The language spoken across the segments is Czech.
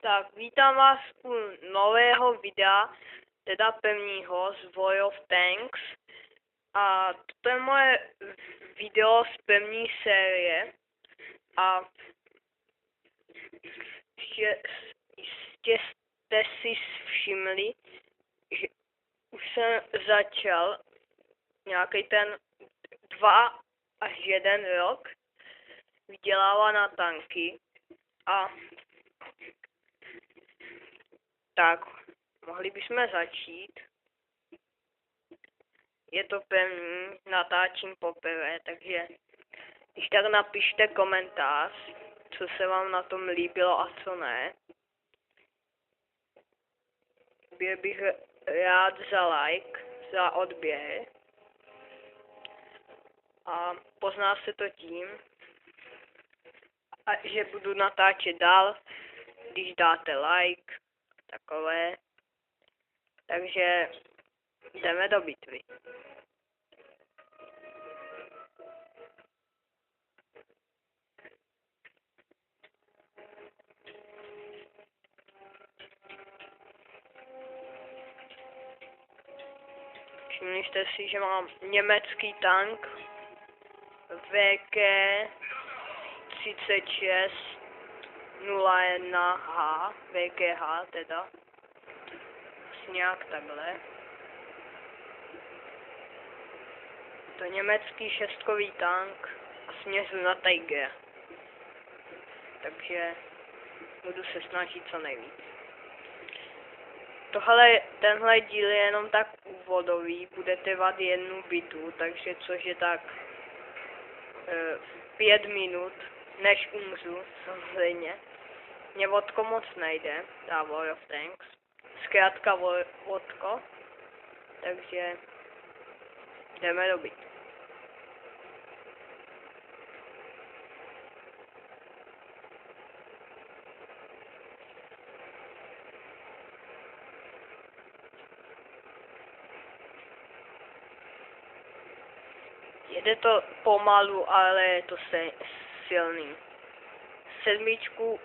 Tak, vítám vás u nového videa, teda prvního z World of Tanks. A to je moje video z první série. A jistě jste si všimli, že už jsem začal nějaký ten 2 až 1 rok vydělávat na tanky. A tak, mohli bychom začít. Je to první, natáčím poprvé, takže když tak napište komentář, co se vám na tom líbilo a co ne. Byl bych rád za like, za odběr. A pozná se to tím, že budu natáčet dál, když dáte like, takové. Takže jdeme do bitvy. Všimli jste si, že mám německý tank VK 3601H, VKH teda, nějak takhle. To německý šestkový tank a směřu na Tiger. Takže budu se snažit co nejvíc. Tenhle díl je jenom tak úvodový, bude trvat 1 bitvu, takže což je tak 5 minut, než umřu, samozřejmě. Mě vodko moc nejde, ta World of Tanks. Zkrátka vodko, takže jdeme do bitvy. Jede to pomalu, ale je to silný. 7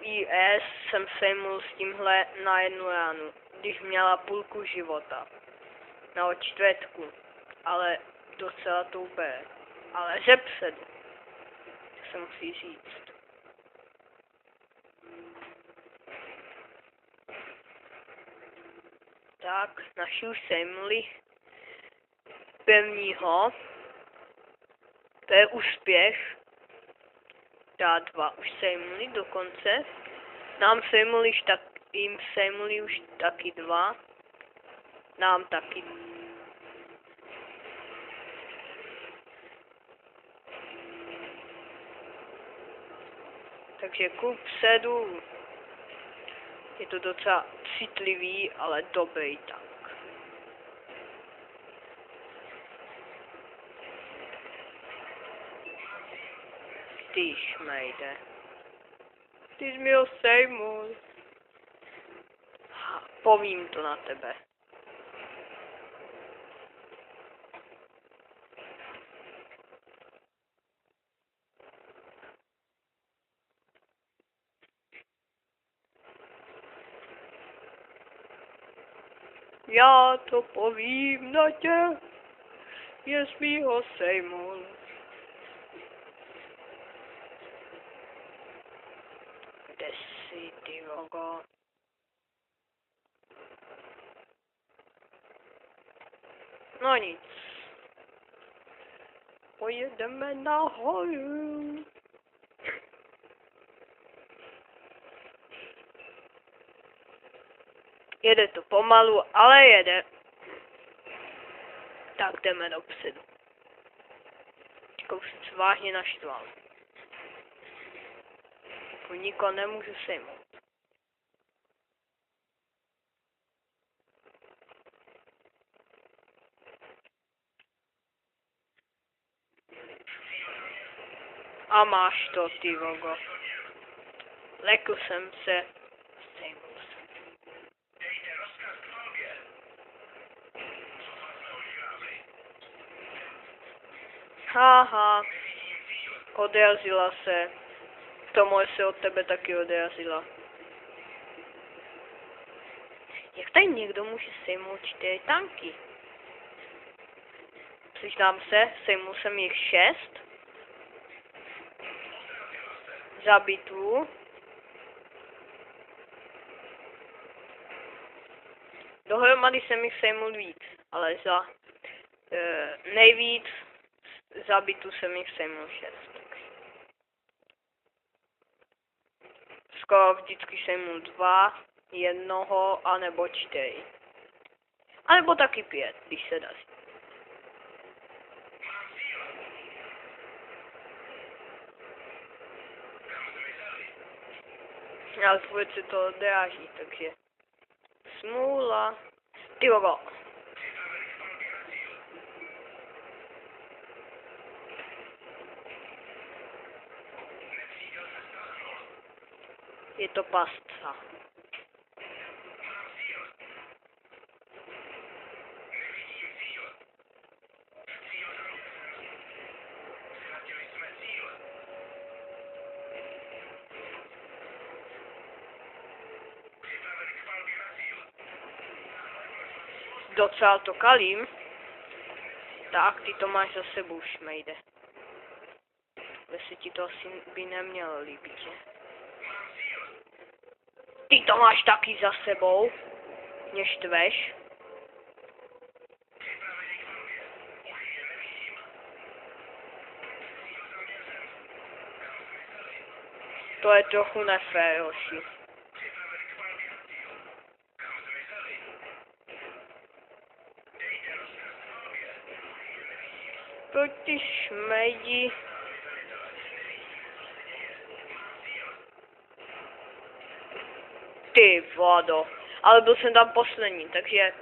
IS jsem sejmul s tímhle na 1 ránu, když měla půlku života. Na 4, ale docela to ubere. Ale že předu, to se musí říct. Tak, naši už sejmuli prvního. To je úspěch. Dá 2 už sejmuli dokonce. Jim sejmuli už taky 2. Nám taky. Takže kupředu. Je to docela citlivý, ale dobrý tank. Tyž mejde. Ty jsi mi ho sejmul. Povím to na tebe. Já to povím na tě, jestli ho sejmul. Kde jsi, ty vogo? No nic. Pojedeme nahoru. Jede to pomalu, ale jede. Tak jdeme dopředu. Už jsem se vážně naštval. Nikoho nemůžu sejmout. A máš to, ty vogo. Lekl jsem se. Sejmul jsem. Haha. Odrazila se. To moje se od tebe taky odrazila. Jak tady někdo může sejmout 4 tanky? Přiznám se, sejmul jsem jich 6. Za bitvu. Dohromady jsem jich sejmul víc, ale za nejvíc za bitvu jsem jich sejmul 6. Skoro vždycky sejmul 2, 1 anebo 4. A nebo taky 5, když se daří. Ale furt se to dráží, takže smůla. Ty logo. Je to pastca. Docela to kalím. Tak, ty to máš za sebou, šmejde. Ale se ti to asi by nemělo líbit, že? Ty to máš taky za sebou. Mě štveš. To je trochu nefér, hoši. Proti šmejdi. Ty vodo. Ale byl jsem tam poslední, takže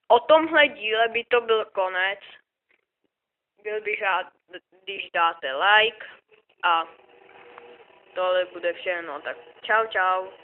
o tomhle díle by to byl konec. Byl bych rád, když dáte like a tohle bude všechno. Tak čau čau.